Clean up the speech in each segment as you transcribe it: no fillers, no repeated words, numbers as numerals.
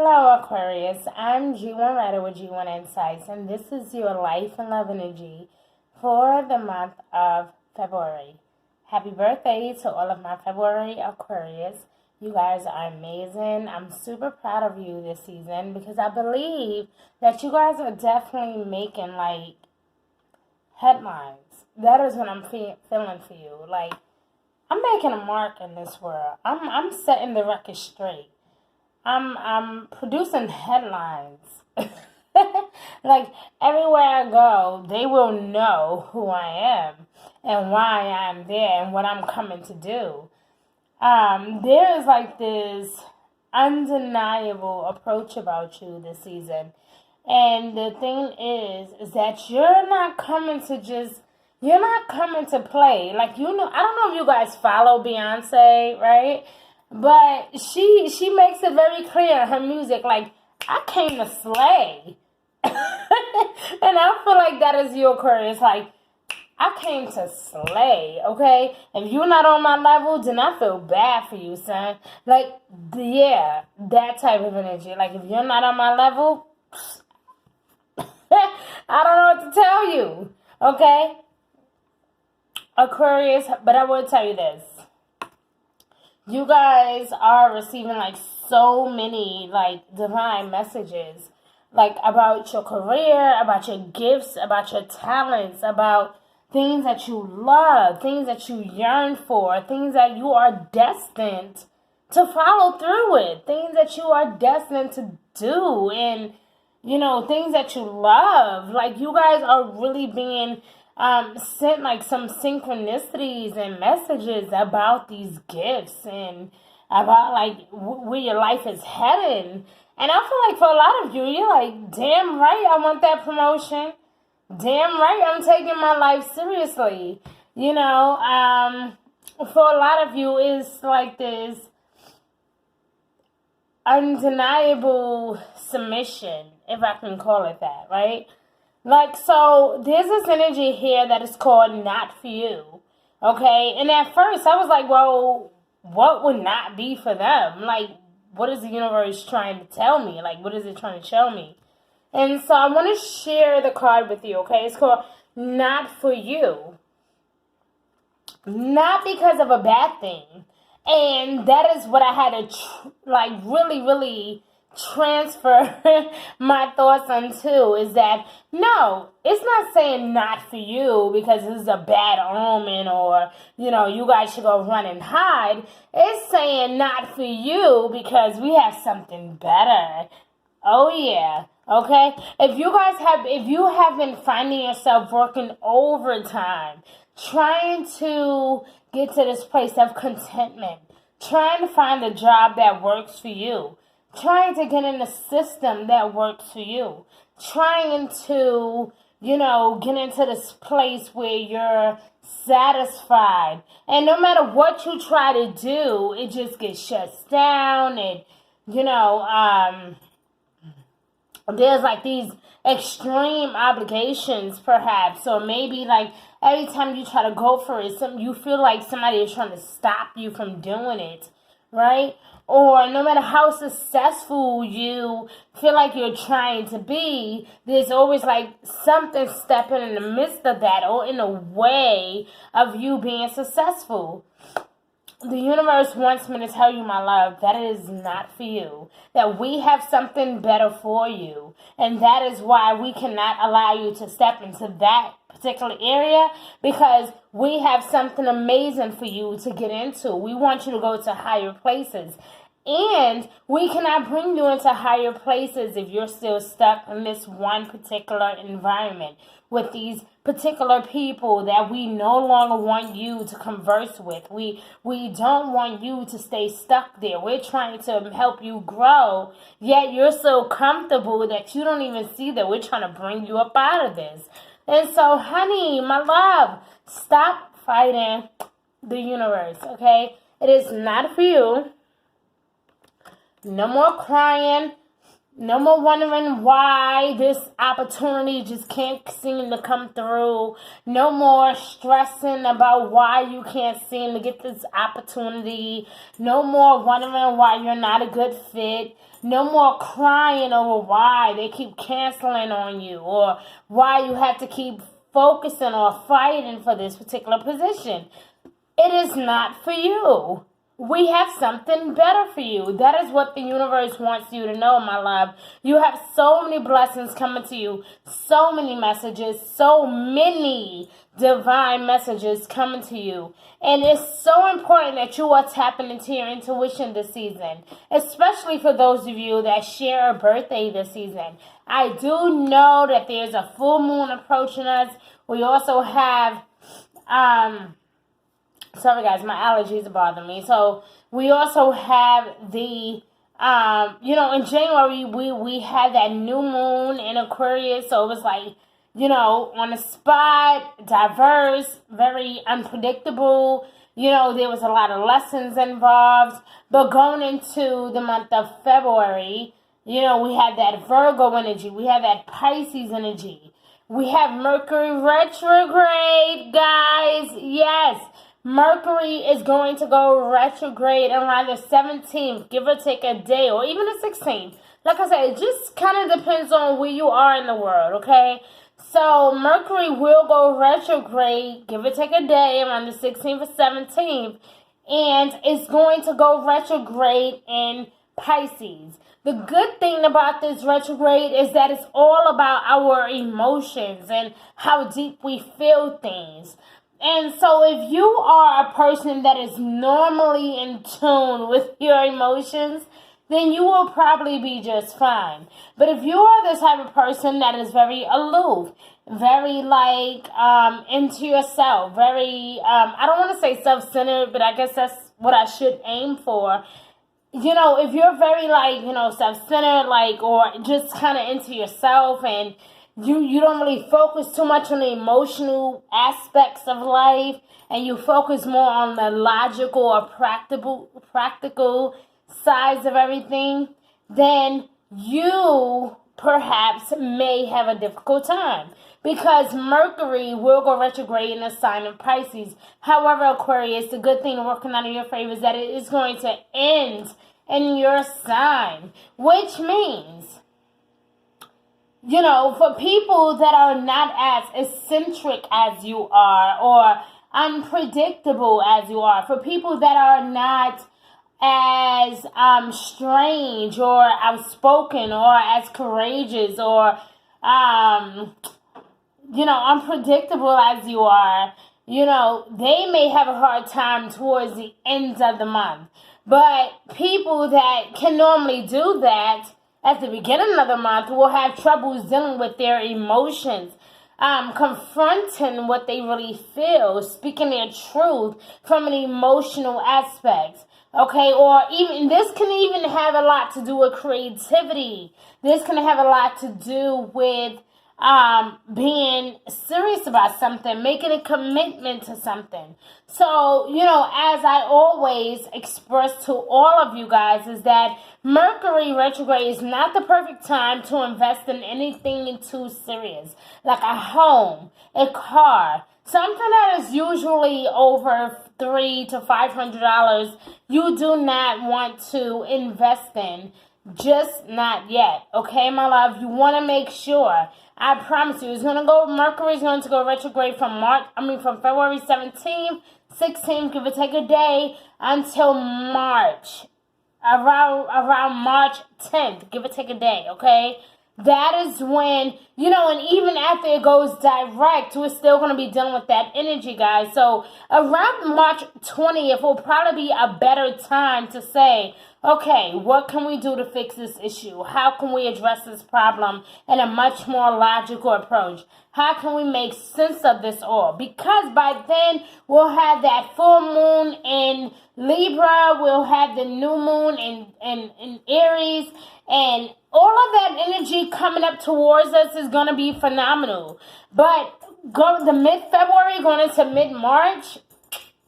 Hello, Aquarius. I'm G1 Writer with G1 Insights, and this is your life and love energy for the month of February. Happy birthday to all of my February Aquarius. You guys are amazing. I'm super proud of you this season because I believe that you guys are definitely making headlines. That is what I'm feeling for you. I'm making a mark in this world. I'm setting the record straight. I'm producing headlines. Everywhere I go, they will know who I am and why I'm there and what I'm coming to do. There is this undeniable approach about you this season. And the thing is that you're not coming to play. I don't know if you guys follow Beyonce, right? But she makes it very clear in her music, I came to slay. And I feel like that is your Aquarius. I came to slay, okay? If you're not on my level, then I feel bad for you, son. Yeah, that type of energy. If you're not on my level, I don't know what to tell you, okay? Aquarius, but I will tell you this. You guys are receiving so many divine messages about your career, about your gifts, about your talents, about things that you love, things that you yearn for, things that you are destined to follow through with, things that you are destined to do, and things that you love. You guys are really being sent some synchronicities and messages about these gifts and about where your life is heading. And I feel for a lot of you, you're damn right, I want that promotion. Damn right, I'm taking my life seriously. For a lot of you, it's this undeniable submission, if I can call it that, right? So there's this energy here that is called not for you, okay? And at first I was well, what would not be for them? What is the universe trying to tell me? What is it trying to show me? And so I want to share the card with you, okay? It's called not for you. Not because of a bad thing. And that is what I had to, really, really transfer my thoughts onto, is that no, it's not saying not for you because this is a bad omen or you guys should go run and hide. It's saying not for you because we have something better. Oh yeah, okay? If you have been finding yourself working overtime, trying to get to this place of contentment, trying to find a job that works for you, trying to get in a system that works for you, trying to, get into this place where you're satisfied. And no matter what you try to do, it just gets shut down. And, there's these extreme obligations, perhaps. Or maybe every time you try to go for it, you feel like somebody is trying to stop you from doing it, right? Or no matter how successful you feel like you're trying to be, there's always something stepping in the midst of that or in the way of you being successful. The universe wants me to tell you, my love, that it is not for you. That we have something better for you. And that is why we cannot allow you to step into that particular area, because we have something amazing for you to get into. We want you to go to higher places. And we cannot bring you into higher places if you're still stuck in this one particular environment with these particular people that we no longer want you to converse with. We don't want you to stay stuck there. We're trying to help you grow, yet you're so comfortable that you don't even see that we're trying to bring you up out of this. And so, honey, my love, stop fighting the universe, okay? It is not for you. No more crying. No more wondering why this opportunity just can't seem to come through. No more stressing about why you can't seem to get this opportunity. No more wondering why you're not a good fit. No more crying over why they keep canceling on you or why you have to keep focusing or fighting for this particular position. It is not for you. We have something better for you. That is what the universe wants you to know, my love. You have so many blessings coming to you, so many messages, so many divine messages coming to you. And it's so important that you are tapping into your intuition this season, especially for those of you that share a birthday this season. I do know that there's a full moon approaching us. We also have, sorry guys, my allergies are bothering me. So we also have the, in January, we had that new moon in Aquarius. So it was like, on the spot, diverse, very unpredictable. There was a lot of lessons involved. But going into the month of February, we had that Virgo energy. We had that Pisces energy. We have Mercury retrograde, guys. Yes. Mercury is going to go retrograde around the 17th, give or take a day, or even the 16th. Like I said, it just kind of depends on where you are in the world, okay? So Mercury will go retrograde, give or take a day, around the 16th or 17th, and it's going to go retrograde in Pisces. The good thing about this retrograde is that it's all about our emotions and how deep we feel things. And so if you are a person that is normally in tune with your emotions, then you will probably be just fine. But if you are the type of person that is very aloof, very into yourself, very, I don't want to say self-centered, but I guess that's what I should aim for. If you're very self-centered, or just kind of into yourself and you don't really focus too much on the emotional aspects of life and you focus more on the logical or practical sides of everything, then you perhaps may have a difficult time because Mercury will go retrograde in the sign of Pisces. However, Aquarius, the good thing working out in your favor is that it is going to end in your sign, which means for people that are not as eccentric as you are or unpredictable as you are, for people that are not as strange or outspoken or as courageous or, unpredictable as you are, they may have a hard time towards the end of the month. But people that can normally do that at the beginning of the month will have troubles dealing with their emotions, confronting what they really feel, speaking their truth from an emotional aspect. Okay, or even this can even have a lot to do with creativity. This can have a lot to do with being serious about something, making a commitment to something. So, as I always express to all of you guys is that Mercury retrograde is not the perfect time to invest in anything too serious, like a home, a car, something that is usually over $300 to $500. You do not want to invest in, just not yet. Okay, my love, you want to make sure. I promise you, Mercury is going to go retrograde from February 17th, 16th, give or take a day, until March. Around March 10th, give or take a day, okay? That is when, and even after it goes direct, we're still going to be dealing with that energy, guys. So around March 20th will probably be a better time to say, okay, what can we do to fix this issue? How can we address this problem in a much more logical approach? How can we make sense of this all? Because by then, we'll have that full moon in Libra, we'll have the new moon in Aries, and all of that energy coming up towards us is going to be phenomenal. But the mid-February going into mid-March,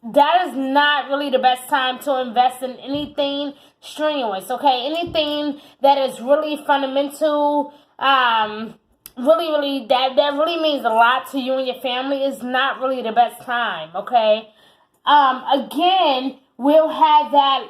that is not really the best time to invest in anything strenuous, okay? Anything that is really fundamental, that really means a lot to you and your family is not really the best time, okay? Again, we'll have that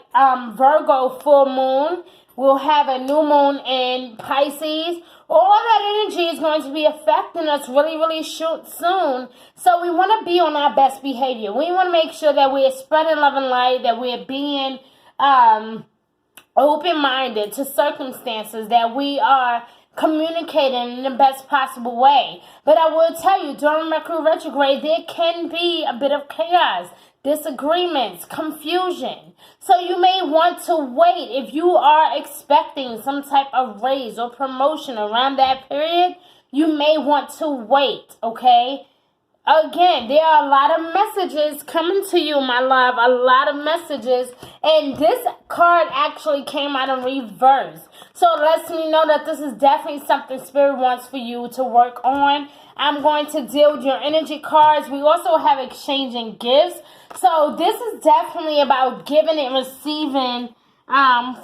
Virgo full moon. We'll have a new moon in Pisces. All of that energy is going to be affecting us really soon. So we want to be on our best behavior. We want to make sure that we're spreading love and light, that we're being open-minded to circumstances, that we are communicating in the best possible way. But I will tell you, during Mercury retrograde, there can be a bit of chaos, disagreements, confusion. So you may want to wait. If you are expecting some type of raise or promotion around that period, you may want to wait, okay? Again, there are a lot of messages coming to you, my love, a lot of messages. And this card actually came out in reverse. So it lets me know that this is definitely something Spirit wants for you to work on. I'm going to deal with your energy cards. We also have exchanging gifts. So this is definitely about giving and receiving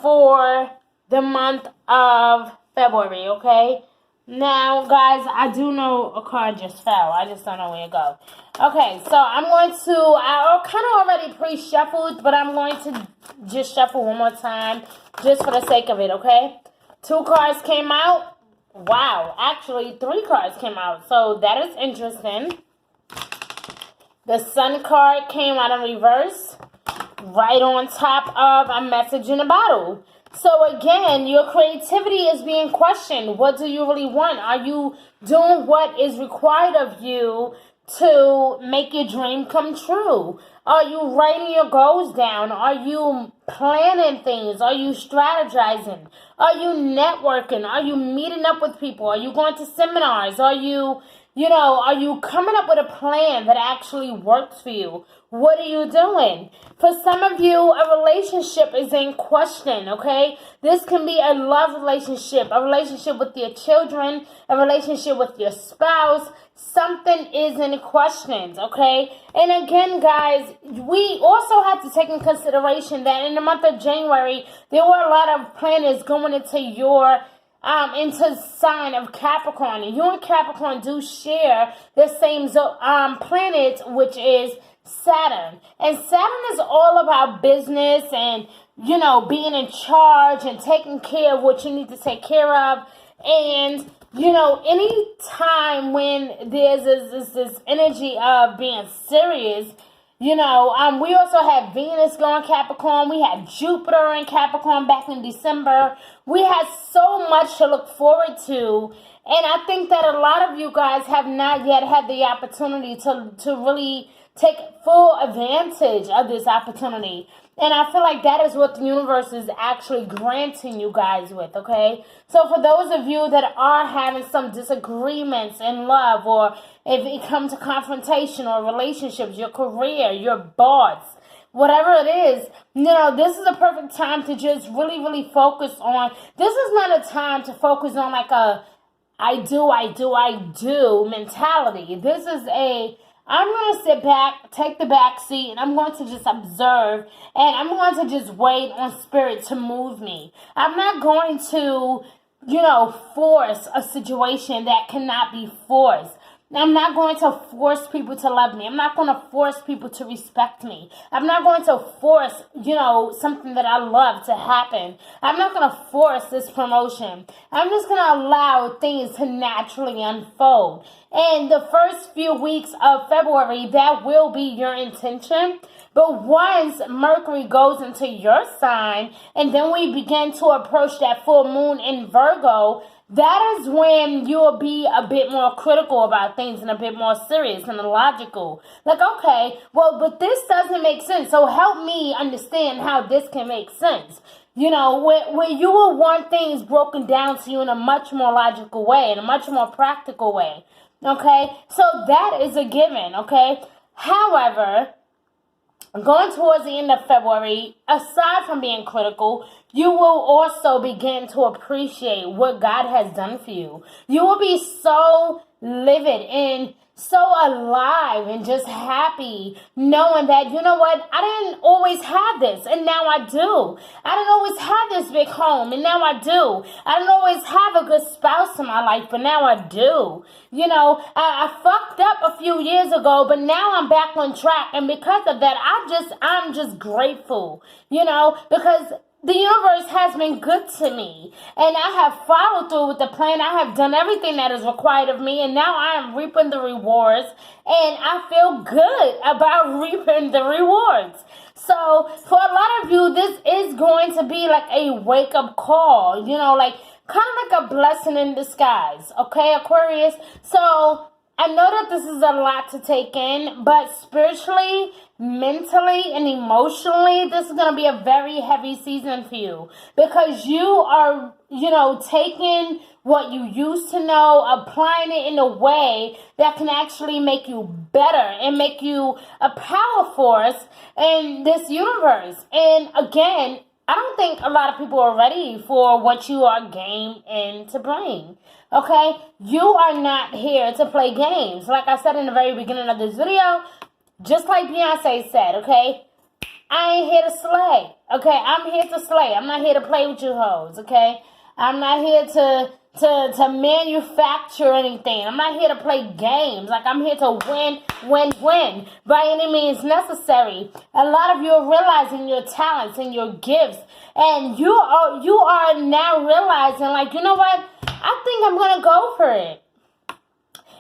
for the month of February, okay? Now, guys, I do know a card just fell. I just don't know where it goes. Okay, so I'm going to, I kind of already pre-shuffled, but I'm going to just shuffle one more time just for the sake of it, okay? 2 cards came out. Wow, actually 3 cards came out, so that is interesting. The Sun card came out in reverse, right on top of a message in a bottle. So again, your creativity is being questioned. What do you really want? Are you doing what is required of you to make your dream come true? Are you writing your goals down? Are you planning things? Are you strategizing? Are you networking? Are you meeting up with people? Are you going to seminars? Are you coming up with a plan that actually works for you? What are you doing? For some of you, a relationship is in question, okay? This can be a love relationship, a relationship with your children, a relationship with your spouse. Something is in questions, okay? And again, guys, we also have to take in consideration that in the month of January, there were a lot of planets going into your into sign of Capricorn. And you and Capricorn do share the same planet, which is Saturn. And Saturn is all about business and, being in charge and taking care of what you need to take care of. And, any time when there's this energy of being serious, we also had Venus going Capricorn. We had Jupiter in Capricorn back in December. We had so much to look forward to. And I think that a lot of you guys have not yet had the opportunity to really take full advantage of this opportunity. And I feel like that is what the universe is actually granting you guys with, okay? So for those of you that are having some disagreements in love, or if it comes to confrontation or relationships, your career, your boss, whatever it is, this is a perfect time to just really focus on. This is not a time to focus on like a I do mentality. This is I'm going to sit back, take the back seat, and I'm going to just observe, and I'm going to just wait on Spirit to move me. I'm not going to, force a situation that cannot be forced. I'm not going to force people to love me. I'm not going to force people to respect me. I'm not going to force, something that I love to happen. I'm not going to force this promotion. I'm just going to allow things to naturally unfold. And the first few weeks of February, that will be your intention. But once Mercury goes into your sign, and then we begin to approach that full moon in Virgo, that is when you'll be a bit more critical about things and a bit more serious and logical. Like, okay, well, but this doesn't make sense. So help me understand how this can make sense. Where you will want things broken down to you in a much more logical way, in a much more practical way. Okay? So that is a given, okay? However, going towards the end of February, aside from being critical, you will also begin to appreciate what God has done for you. You will be so livid and so alive and just happy knowing that, you know what, I didn't always have this and now I do. I didn't always have this big home and now I do. I didn't always have a good spouse in my life, but now I do. You know, I fucked up a few years ago, but now I'm back on track. And because of that, I'm just grateful, you know, because the universe has been good to me, and I have followed through with the plan. I have done everything that is required of me, and now I am reaping the rewards, and I feel good about reaping the rewards. So for a lot of you, this is going to be like a wake-up call, you know, like kind of like a blessing in disguise, okay, Aquarius? So I know that this is a lot to take in, but spiritually, mentally, and emotionally, this is going to be a very heavy season for you because you are, you know, taking what you used to know, applying it in a way that can actually make you better and make you a power force in this universe. And again, I don't think a lot of people are ready for what you are game in to bring. Okay? You are not here to play games. Like I said in the very beginning of this video, just like Beyonce said, okay? I ain't here to slay. Okay? I'm here to slay. I'm not here to play with you hoes, okay? I'm not here to manufacture anything. I'm not here to play games. Like, I'm here to win by any means necessary. A lot of you are realizing your talents and your gifts, and you are now realizing, like, you know what? I think I'm gonna go for it.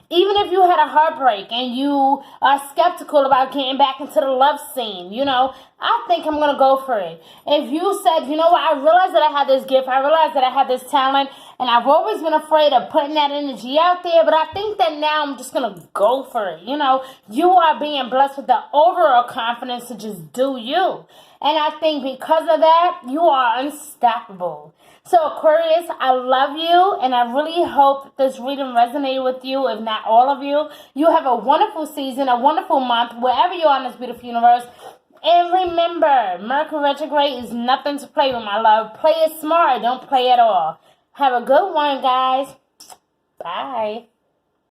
Even if you had a heartbreak and you are skeptical about getting back into the love scene, you know, I think I'm going to go for it. If you said, you know what, I realized that I had this gift, I realized that I had this talent, and I've always been afraid of putting that energy out there, but I think that now I'm just going to go for it. You know, you are being blessed with the overall confidence to just do you. And I think because of that, you are unstoppable. So Aquarius, I love you, and I really hope this reading resonated with you, if not all of you. You have a wonderful season, a wonderful month, wherever you are in this beautiful universe. And remember, Mercury retrograde is nothing to play with, my love. Play it smart, don't play at all. Have a good one, guys. Bye.